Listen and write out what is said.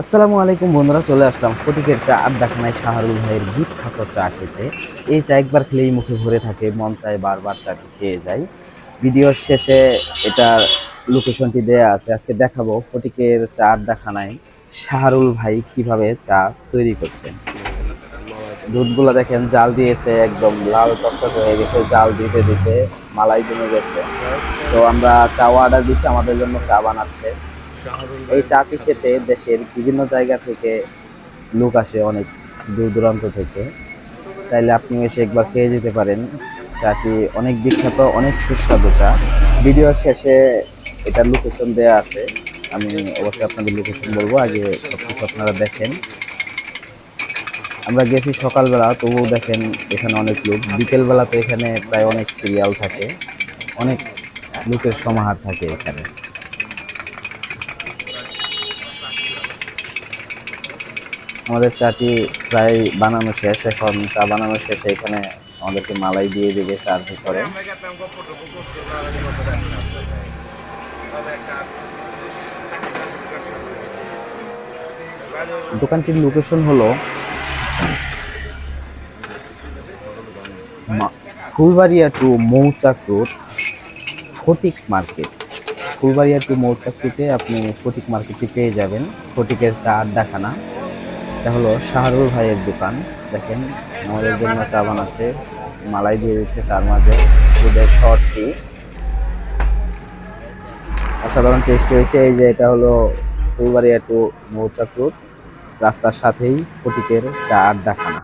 আসসালামু আলাইকুম বন্ধুরা, চলে আসলাম ফটিকের চা আড্ডাখানায় শাহরুল ভাইয়ের বিখ্যাত চা খেতে। এই চা একবার খেলেই মুখে ভরে থাকে, মন চায় বারবার চাটি খেয়ে যাই। ভিডিওর শেষে এটার লোকেশনটি দেয়া আছে। আজকে দেখাবো ফটিকের চা আড্ডাখানায় শাহরুল ভাই কিভাবে চা তৈরি করছেন। দুধগুলো দেখেন জাল দিয়েছে, একদম লাল টকটকে হয়ে গেছে, জাল দিতে দিতে মালাই জমে গেছে। তো আমরা চা অর্ডার দিছি, আমাদের জন্য চা বানাচ্ছে। শাহরুল এই ভাইয়ের চাটি বিখ্যাত খেতে চা। দেশের বিভিন্ন জায়গা থেকে লোক আসে, অনেক দূর দূরান্ত থেকে। চাইলে আপনিও এসে একবার খেয়ে যেতে পারেন। চাটি অনেক বিখ্যাত, অনেক সুস্বাদু চা। ভিডিওর শেষে এটার লোকেশন দেয়া আছে, আমি অবশ্যই আপনাদের লোকেশন বলবো, আগে সবকিছু আপনারা দেখেন। আমরা গেছি সকালবেলা, তবুও দেখেন এখানে অনেক লোক। বিকেল বেলাতে এখানে প্রায় অনেক সিরিয়াল থাকে, অনেক লোকের সমাহার থাকে এখানে। আমাদের চাটি প্রায় বানানো শেষ, এখন চা বানানো শেষে এখানে আমাদেরকে মালাই দিয়ে দেবে চার ভিতরে। দোকানটির লোকেশন হলো Fulbaria to Mouchak road, Fatik market. Fulbaria to Mouchak রুটে আপনি ফটিক মার্কেটটি পেয়ে যাবেন। ফটিকের চা আড্ডাখানা, এটা হলো শাহরুল ভাইয়ের দোকান। দেখেন আমাদের জন্য চা বানাচ্ছে, মালাই দিয়ে দিচ্ছে চার মাঝে, দুধের শর্ট টি, অসাধারণ টেস্টি হয়েছে। এই যে এটা হলো ফুলবাড়িয়া টু মৌচাক রোড, রাস্তার সাথেই ফটিকের চা আড্ডাখানা।